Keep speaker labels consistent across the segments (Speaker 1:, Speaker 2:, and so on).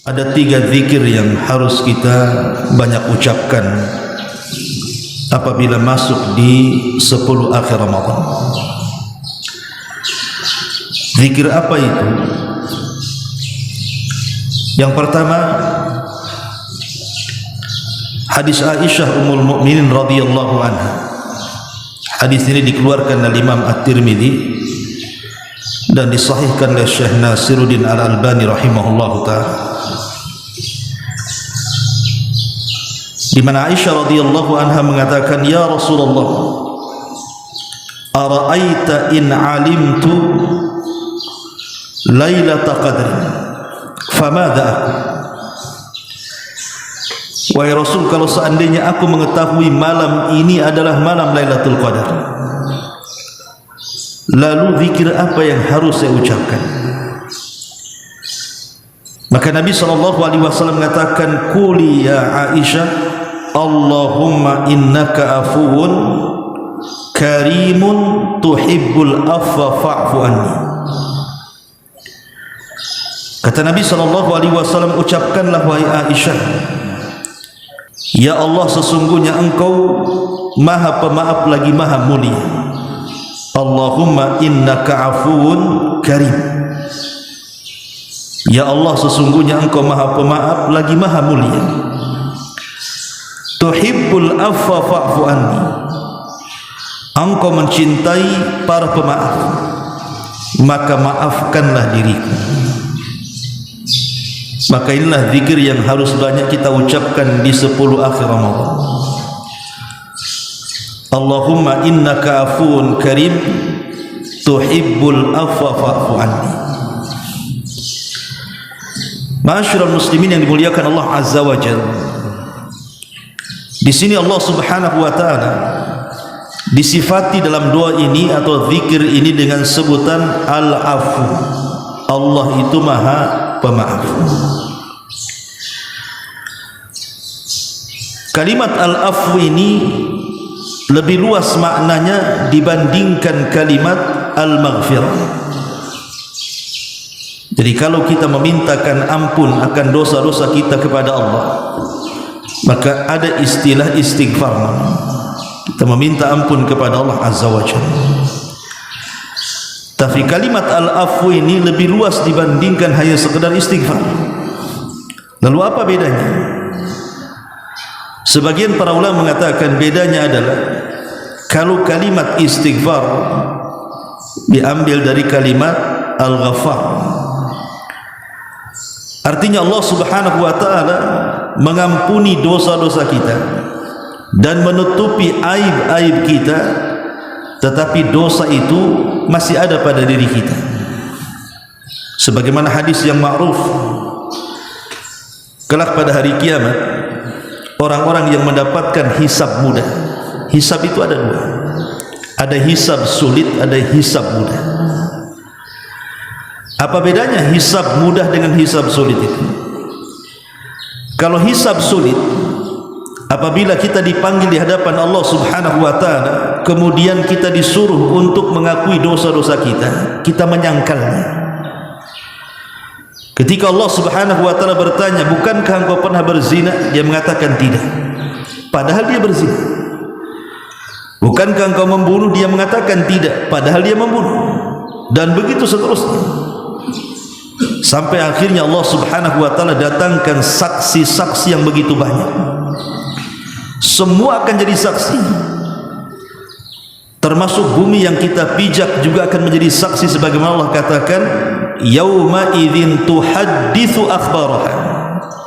Speaker 1: Ada 3 zikir yang harus kita banyak ucapkan apabila masuk di 10 akhir Ramadan. Zikir apa itu? Yang pertama, hadis Aisyah Ummul Mukminin radhiyallahu anha. Hadis ini dikeluarkan oleh Imam At-Tirmidzi dan disahihkan oleh Syekh Nasiruddin Al-Albani rahimahullahu taala. Di mana Aisyah radhiyallahu anha mengatakan, "Ya Rasulullah, ara'aita in 'alimtu Lailatul Qadr, famadha aku?" Wahai Rasul, kalau seandainya aku mengetahui malam ini adalah malam Lailatul Qadar, lalu zikir apa yang harus saya ucapkan? Maka Nabi SAW mengatakan, "Quli ya Aisyah, Allahumma innaka afuwun karimun tuhibbul afwa fa'fu anni." Kata Nabi SAW, ucapkanlah wahai Aisyah, ya Allah, sesungguhnya engkau maha pemaaf lagi maha mulia. Allahumma innaka afuwun karim. Ya Allah, sesungguhnya engkau maha pemaaf lagi maha mulia. Tuhibbul afwa fa'fu anni. Engkau mencintai para pemaaf, maka maafkanlah diriku. Maka inilah zikir yang harus banyak kita ucapkan di 10 akhir Ramadan. Allahumma innaka afuwun karim tuhibbul afwa fa'fu anni. Ma'asyiral muslimin yang dimuliakan Allah Azza wa Jalla, di sini Allah Subhanahu wa taala disifati dalam doa ini atau zikir ini dengan sebutan Al-Afu. Allah itu maha pemaaf. Kalimat Al-Afu ini lebih luas maknanya dibandingkan kalimat Al-Maghfirah. Jadi kalau kita memintakan ampun akan dosa-dosa kita kepada Allah, maka ada istilah istighfar. Kita meminta ampun kepada Allah Azza wa Jalla. Tapi kalimat Al-Afu ini lebih luas dibandingkan hanya sekedar istighfar. Lalu apa bedanya? Sebagian para ulama mengatakan bedanya adalah kalau kalimat istighfar diambil dari kalimat Al-Ghaffar, artinya Allah Subhanahu wa taala mengampuni dosa-dosa kita dan menutupi aib-aib kita, tetapi dosa itu masih ada pada diri kita. Sebagaimana hadis yang ma'ruf, kelak pada hari kiamat orang-orang yang mendapatkan hisab mudah. Hisab itu ada 2. Ada hisab sulit, ada hisab mudah. Apa bedanya hisab mudah dengan hisab sulit itu? Kalau hisab sulit, apabila kita dipanggil di hadapan Allah Subhanahu wa taala, kemudian kita disuruh untuk mengakui dosa-dosa kita, kita menyangkalnya. Ketika Allah Subhanahu wa taala bertanya, "Bukankah engkau pernah berzina?" Dia mengatakan tidak, padahal dia berzina. "Bukankah engkau membunuh?" Dia mengatakan tidak, padahal dia membunuh. Dan begitu seterusnya. Sampai akhirnya Allah Subhanahu wa taala datangkan saksi-saksi yang begitu banyak. Semua akan jadi saksi. Termasuk bumi yang kita pijak juga akan menjadi saksi, sebagaimana Allah katakan, "Yauma idzin tuhadditsu akhbaraha."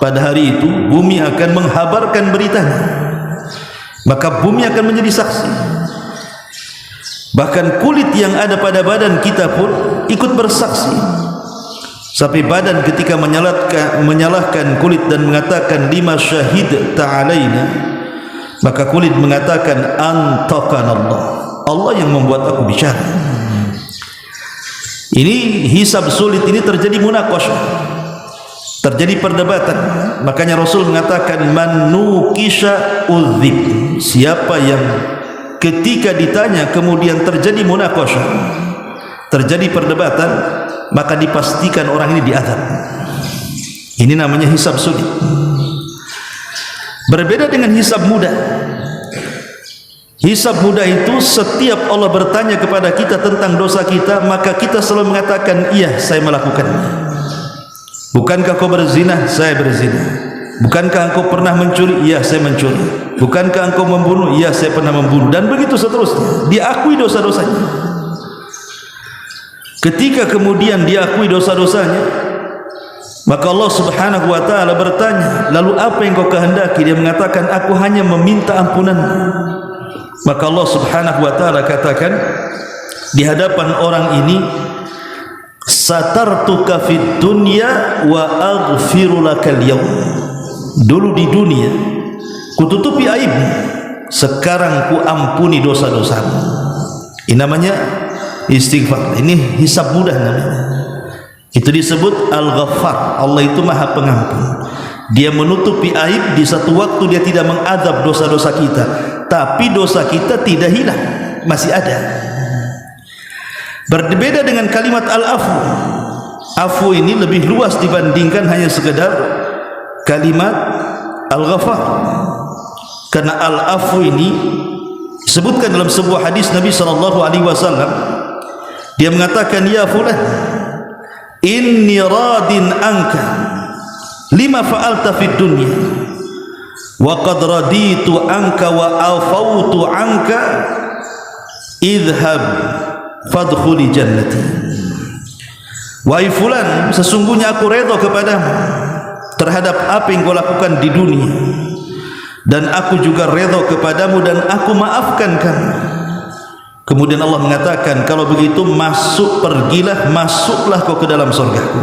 Speaker 1: Pada hari itu bumi akan menghabarkan beritanya. Maka bumi akan menjadi saksi. Bahkan kulit yang ada pada badan kita pun ikut bersaksi. Sampai badan ketika menyalahkan kulit dan mengatakan, "Lima syahid ta'alaina," maka kulit mengatakan, "Antaqanallah." Allah yang membuat aku bicara. Ini hisab sulit, ini terjadi munaqashah, terjadi perdebatan. Makanya Rasul mengatakan, "Man nuqisha udzib." Siapa yang ketika ditanya kemudian terjadi munaqashah, terjadi perdebatan, maka dipastikan orang ini diazab. Ini namanya hisab sulit. Berbeda dengan hisab mudah. Hisab mudah itu setiap Allah bertanya kepada kita tentang dosa kita, maka kita selalu mengatakan, iya saya melakukannya. Bukankah kau berzina? Saya berzina. Bukankah engkau pernah mencuri? Iya saya mencuri. Bukankah engkau membunuh? Iya saya pernah membunuh. Dan begitu seterusnya. Diakui dosa-dosanya. Ketika kemudian diakui dosa-dosanya, maka Allah subhanahu wa ta'ala bertanya, lalu apa yang kau kehendaki? Dia mengatakan, aku hanya meminta ampunan. Maka Allah subhanahu wa ta'ala katakan di hadapan orang ini, satartuka fid dunya wa aghfiru lakal yawm. Dulu di dunia kututupi aibmu, sekarang ku ampuni dosa-dosamu. Ini namanya istighfar. Ini hisab mudah namanya. Itu disebut Al-Ghaffar. Allah itu Maha Pengampun. Dia menutupi aib. Di satu waktu dia tidak mengadab dosa-dosa kita, tapi dosa kita tidak hilang, masih ada. Berbeda dengan kalimat al-afu. Afu ini lebih luas dibandingkan hanya sekedar kalimat al-ghafar. Karena al-afu ini disebutkan dalam sebuah hadis Nabi SAW. Dia mengatakan, ya fulan, inni radin anka lima fa'alta fid dunya wa qad raditu anka wa afautu anka idhhab fadkhuli jannati. Wahai fulan, sesungguhnya aku redha kepadamu terhadap apa yang kau lakukan di dunia, dan aku juga redha kepadamu dan aku maafkan kamu. Kemudian Allah mengatakan, kalau begitu masuklah kau ke dalam surgaku.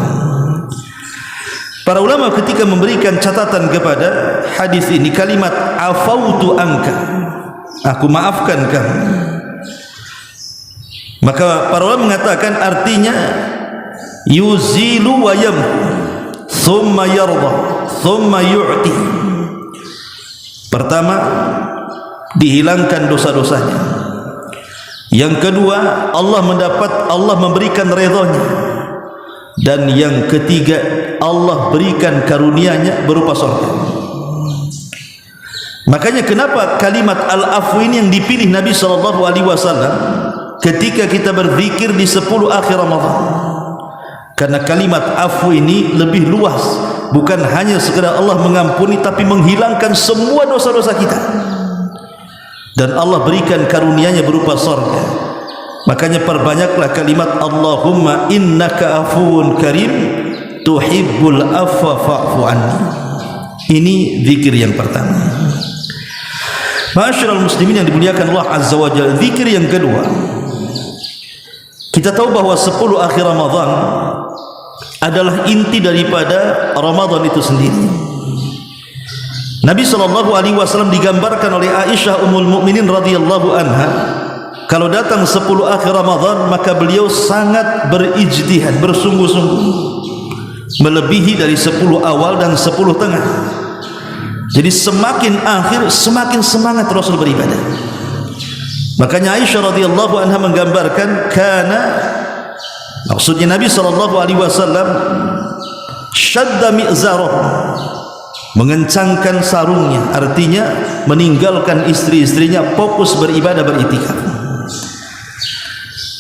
Speaker 1: Para ulama ketika memberikan catatan kepada hadis ini, kalimat afautu anka, aku maafkan kamu, maka para ulama mengatakan artinya yuzilu wa yamhu thumma yarda thumma yu'ti. Pertama, dihilangkan dosa-dosanya. Yang kedua, Allah memberikan redhanya. Dan yang ketiga, Allah berikan karunia-Nya berupa surga. Makanya kenapa kalimat al-afu ini yang dipilih Nabi SAW ketika kita berzikir di 10 akhir Ramadan? Karena kalimat afu ini lebih luas, bukan hanya sekedar Allah mengampuni, tapi menghilangkan semua dosa-dosa kita. Dan Allah berikan karunia-Nya berupa surga. Makanya perbanyaklah kalimat Allahumma innaka afuwun karim tuhibbul afwa fa'fu anni. Ini zikir yang pertama. Ma'asyiral muslimin yang dimuliakan Allah Azza wa Jalla, zikir yang kedua. Kita tahu bahwa 10 akhir Ramadan adalah inti daripada Ramadan itu sendiri. Nabi SAW digambarkan oleh Aisyah Ummul Mukminin radhiyallahu anha, kalau datang 10 akhir Ramadan maka beliau sangat berijtihad, bersungguh-sungguh, melebihi dari 10 awal dan 10 tengah. Jadi semakin akhir semakin semangat Rasul beribadah. Makanya Aisyah radhiyallahu anha menggambarkan, karena maksudnya Nabi SAW syadda mi'zarah, mengencangkan sarungnya, artinya meninggalkan istri-istrinya, fokus beribadah, beriktikaf.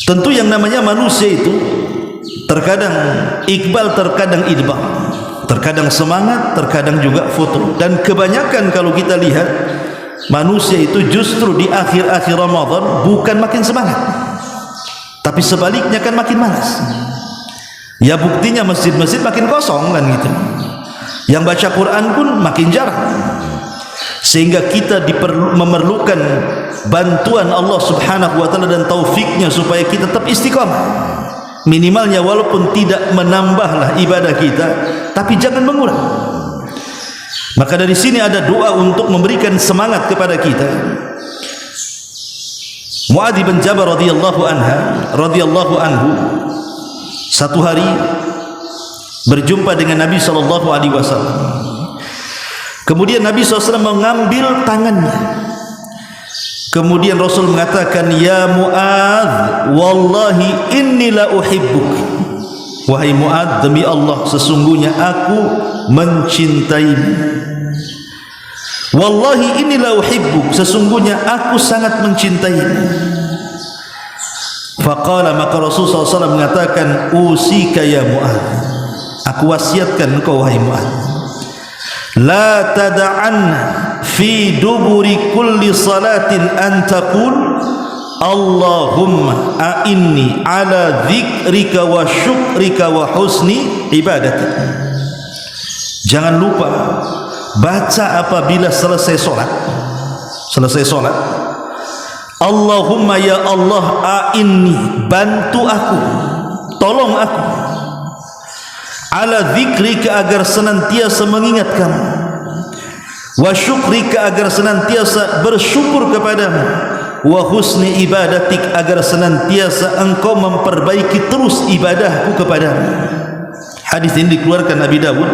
Speaker 1: Tentu yang namanya manusia itu terkadang ikbal, terkadang idbal, terkadang semangat, terkadang juga futur. Dan kebanyakan kalau kita lihat, manusia itu justru di akhir-akhir Ramadan bukan makin semangat, tapi sebaliknya kan makin malas. Ya buktinya masjid-masjid makin kosong kan gitu. Yang baca Quran pun makin jarang. Sehingga kita memerlukan bantuan Allah Subhanahu wa taala dan taufiknya supaya kita tetap istiqamah. Minimalnya walaupun tidak menambahlah ibadah kita, tapi jangan mengulang. Maka dari sini ada doa untuk memberikan semangat kepada kita. Mu'adz bin Jabal radhiyallahu anhu satu hari berjumpa dengan Nabi SAW. Kemudian Nabi SAW mengambil tangannya. Kemudian Rasul mengatakan, ya Mu'adz, wallahi inni la uhibbuk. wahai Mu'adz, demi Allah sesungguhnya aku mencintaimu. Wallahi inni la uhibbuk, sesungguhnya aku sangat mencintaimu. Faqala, maka Rasulullah SAW mengatakan, usika ya Mu'adz, aku wasiatkan engkau wahai Mu'adz, la tada'anna fi duburi kulli salatin an taqul Allahumma a'inni ala dzikrika wa syukrika wa husni ibadatik. Jangan lupa baca apabila selesai solat, Allahumma ya Allah, a'inni, bantu aku, tolong aku, ala dzikrika, agar senantiasa mengingat kamu, wa syukrika, agar senantiasa bersyukur kepadamu, wa husni ibadatik, agar senantiasa engkau memperbaiki terus ibadahku kepadamu. Hadis ini dikeluarkan Abi Dawud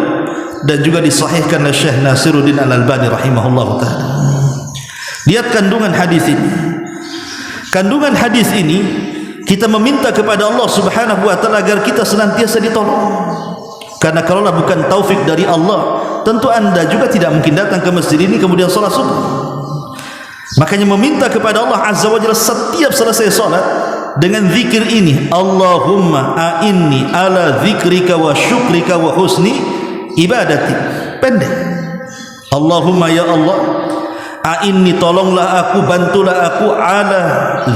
Speaker 1: dan juga disahihkan oleh Syekh Nasiruddin Al-Albani rahimahullah ta'ala. Lihat kandungan hadis ini. Kandungan hadis ini, kita meminta kepada Allah Subhanahu wa ta'ala agar kita senantiasa ditolong. Karena kalaulah bukan taufik dari Allah, tentu anda juga tidak mungkin datang ke masjid ini kemudian sholat subuh. Makanya meminta kepada Allah Azza wa Jalla setiap selesai sholat dengan zikir ini, Allahumma a'inni ala zikrika wa syukrika wa husni ibadatik. Pendek. Allahumma ya Allah, a'inni, tolonglah aku, bantulah aku, ala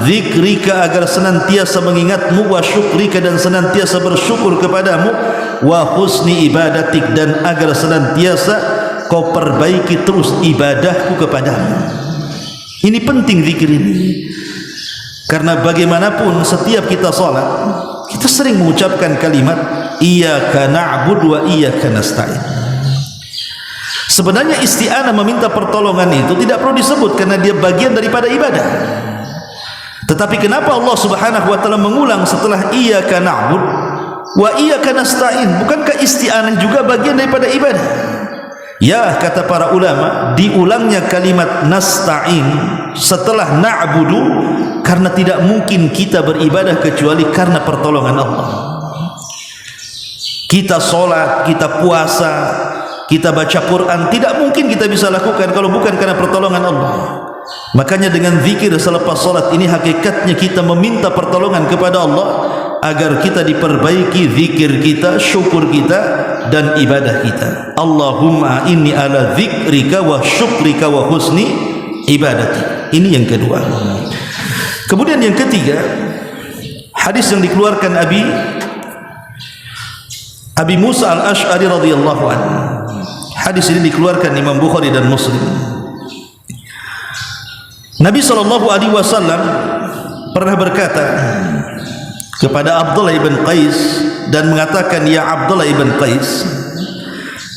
Speaker 1: zikrika, agar senantiasa mengingatmu, wa syukrika, dan senantiasa bersyukur kepadamu, wa husni ibadatik, dan agar senantiasa kau perbaiki terus ibadahku kepadamu. Ini penting zikir ini, karena bagaimanapun setiap kita sholat, kita sering mengucapkan kalimat iyyaka na'budu wa iyyaka nasta'in. Sebenarnya isti'anah, meminta pertolongan, itu tidak perlu disebut karena dia bagian daripada ibadah. Tetapi kenapa Allah Subhanahu wa ta'ala mengulang setelah iyyaka na'budu wa iyyaka nasta'in? Bukankah isti'anah juga bagian daripada ibadah? Ya, kata para ulama, diulangnya kalimat nasta'in setelah na'budu karena tidak mungkin kita beribadah kecuali karena pertolongan Allah. Kita sholat, kita puasa, kita baca Quran, tidak mungkin kita bisa lakukan kalau bukan karena pertolongan Allah. Makanya dengan zikir selepas sholat ini, hakikatnya kita meminta pertolongan kepada Allah agar kita diperbaiki zikir kita, syukur kita, dan ibadah kita. Allahumma inni ala dzikrika wa syukrika wa husni ibadati. Ini yang kedua. Kemudian yang ketiga, hadis yang dikeluarkan Abi Musa Al-Asy'ari radhiyallahu anhu. Hadis ini dikeluarkan Imam Bukhari dan Muslim. Nabi SAW pernah berkata kepada Abdullah ibn Qais dan mengatakan, ya Abdullah ibn Qais,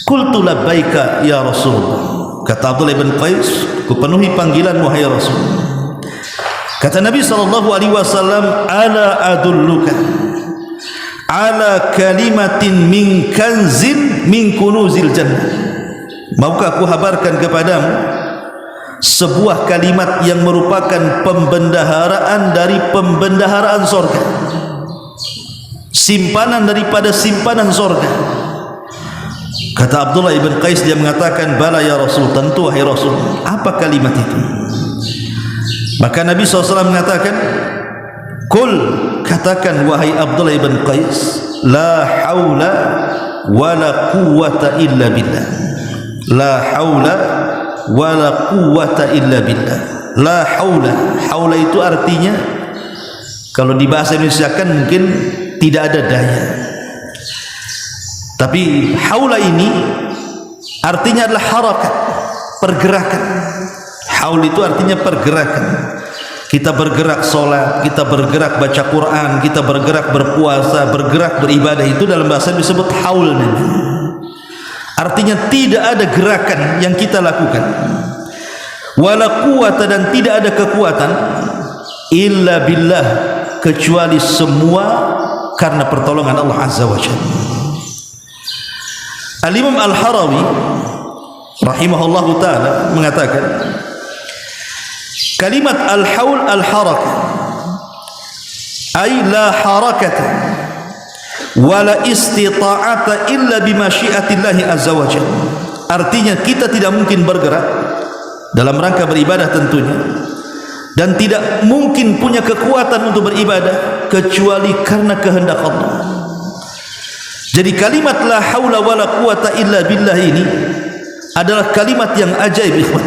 Speaker 1: qultu labbaika ya Rasulullah. Kata Abdullah ibn Qais, kupenuhi panggilanmu wahai Rasul. Kata Nabi SAW, ala adulluka ala kalimatin min kanzin min kunuzil jannah. Maukah aku habarkan kepadamu sebuah kalimat yang merupakan pembendaharaan dari pembendaharaan surga, simpanan daripada simpanan surga. Kata Abdullah ibn Qais, dia mengatakan, bala ya Rasul, tentu wahai Rasul. Apa kalimat itu? Maka Nabi SAW mengatakan, kul, katakan wahai Abdullah ibn Qais, la haula wa la quwwata illa billah. La haula wa la quwwata illa billah. La haula, haula itu artinya kalau di bahasa Indonesia kan mungkin tidak ada daya, tapi haula ini artinya adalah harakat, pergerakan. Haul itu artinya pergerakan. Kita bergerak sholat, kita bergerak baca Quran, kita bergerak berpuasa, bergerak beribadah, itu dalam bahasa disebut haul. Artinya tidak ada gerakan yang kita lakukan, wala quwwata, dan tidak ada kekuatan, illa billah, kecuali semua karena pertolongan Allah Azza wa Jalla. Al-Imam Al-Harawi rahimahullahu ta'ala mengatakan, kalimat al-haul al-harakah, ay la harakata wala istita'ata illa bimasyiatillahi azza wa jalla. Artinya kita tidak mungkin bergerak dalam rangka beribadah tentunya, dan tidak mungkin punya kekuatan untuk beribadah kecuali karena kehendak Allah. Jadi kalimat la haula wala quwata illa billah ini adalah kalimat yang ajaib, ikhwan.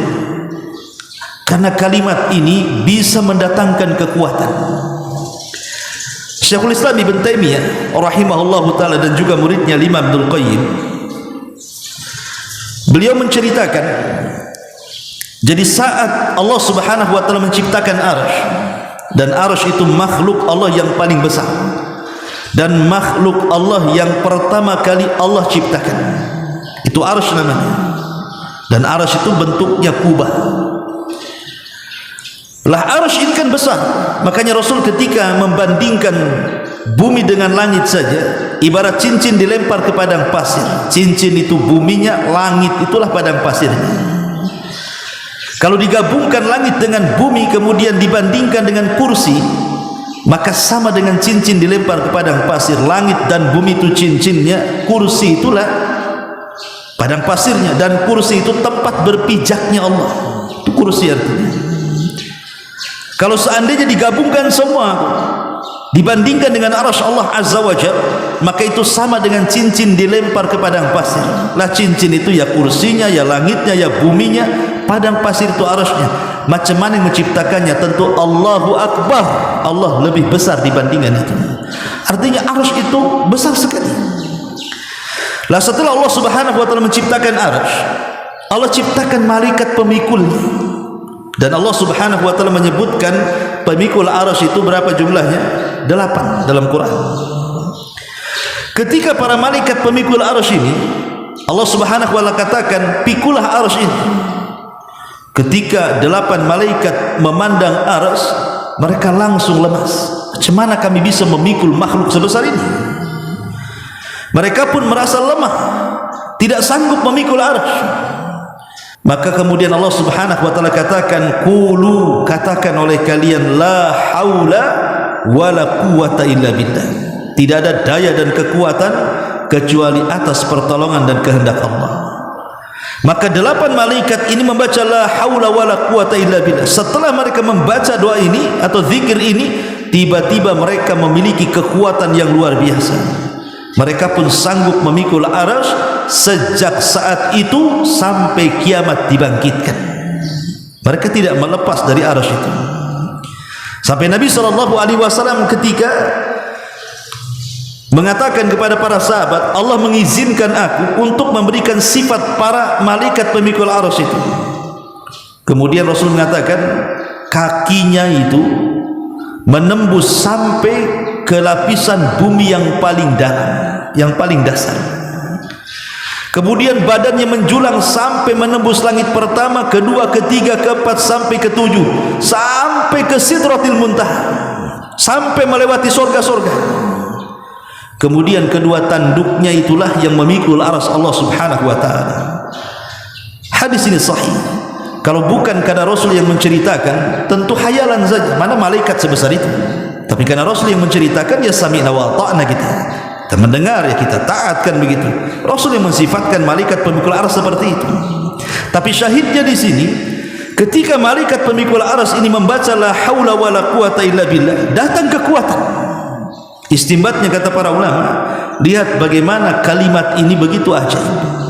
Speaker 1: Karena kalimat ini bisa mendatangkan kekuatan. Syekhul Islam Ibn Taimiyah rahimahullahu taala dan juga muridnya Imam Ibnul Qayyim, beliau menceritakan, jadi saat Allah Subhanahu wa taala menciptakan arsy, dan arsy itu makhluk Allah yang paling besar dan makhluk Allah yang pertama kali Allah ciptakan, itu arsy namanya. Dan arsy itu bentuknya kubah. Lah arsy ini kan besar, makanya Rasul ketika membandingkan bumi dengan langit saja, ibarat cincin dilempar ke padang pasir. Cincin itu buminya, langit itulah padang pasirnya. Kalau digabungkan langit dengan bumi kemudian dibandingkan dengan kursi, maka sama dengan cincin dilempar ke padang pasir. Langit dan bumi itu cincinnya, kursi itulah padang pasirnya, dan kursi itu tempat berpijaknya Allah. Itu kursi artinya. Kalau seandainya digabungkan semua dibandingkan dengan arsy Allah azza wa jalla, maka itu sama dengan cincin dilempar ke padang pasir. Lah cincin itu ya kursinya, ya langitnya, ya buminya, padang pasir itu arsy-nya. Macam mana yang menciptakannya? Tentu Allahu Akbar, Allah lebih besar dibandingkan itu. Artinya arsy itu besar sekali. Lah setelah Allah Subhanahu wa taala menciptakan arsy, Allah ciptakan malaikat pemikulnya. Dan Allah Subhanahu wa taala menyebutkan pemikul arsy itu berapa jumlahnya? 8 dalam Quran. Ketika para malaikat pemikul arsy ini, Allah Subhanahu wa taala katakan, "Pikulah arsy ini." Ketika 8 malaikat memandang arsy, mereka langsung lemas. Macam mana kami bisa memikul makhluk sebesar ini? Mereka pun merasa lemah, tidak sanggup memikul arsy. Maka kemudian Allah Subhanahu wa taala katakan, "Qulu," katakan oleh kalian, "la haula wala quwata illa billah." Tidak ada daya dan kekuatan kecuali atas pertolongan dan kehendak Allah. Maka 8 malaikat ini membaca la haula wala quwata illa billah. Setelah mereka membaca doa ini atau zikir ini, tiba-tiba mereka memiliki kekuatan yang luar biasa. Mereka pun sanggup memikul arsy sejak saat itu sampai kiamat dibangkitkan. Mereka tidak melepas dari arsy itu. Sampai Nabi SAW ketika mengatakan kepada para sahabat, Allah mengizinkan aku untuk memberikan sifat para malaikat pemikul arsy itu. Kemudian Rasul mengatakan, kakinya itu menembus sampai ke lapisan bumi yang paling dalam, yang paling dasar. Kemudian badannya menjulang sampai menembus langit pertama, kedua, ketiga, keempat, sampai ketujuh, sampai ke Sidratil Muntaha, sampai melewati surga-surga. Kemudian kedua tanduknya itulah yang memikul arsy Allah Subhanahu wa taala. Hadis ini sahih. Kalau bukan karena Rasul yang menceritakan, tentu hayalan saja. Mana malaikat sebesar itu? Tapi karena Rasul yang menceritakan, ya sami'na wa ta'na, kita mendengar, ya kita taatkan begitu. Rasul yang mensifatkan malaikat pemikul arsy seperti itu. Tapi syahidnya di sini, ketika malaikat pemikul arsy ini membaca la haula wala quwata illa billah, datang kekuatan. Istimbatnya kata para ulama, lihat bagaimana kalimat ini begitu ajaib.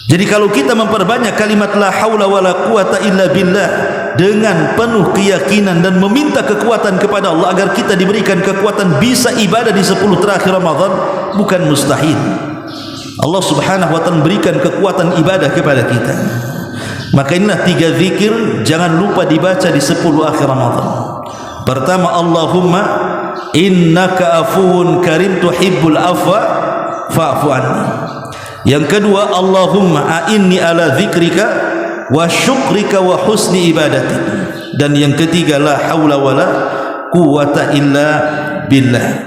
Speaker 1: Jadi kalau kita memperbanyak kalimat la haula wala quwata illa billah dengan penuh keyakinan dan meminta kekuatan kepada Allah agar kita diberikan kekuatan bisa ibadah di 10 terakhir Ramadan, bukan mustahil. Allah Subhanahu wa taala memberikan kekuatan ibadah kepada kita. Maka inilah 3 zikir jangan lupa dibaca di 10 akhir Ramadan. Pertama, Allahumma innaka afuwun karim tuhibbul afwa fa'fu anni. Yang kedua, Allahumma a'inni ala dzikrika wa syukrika wa husni ibadatik. Dan yang ketiga, la haula wala quwata illa billah.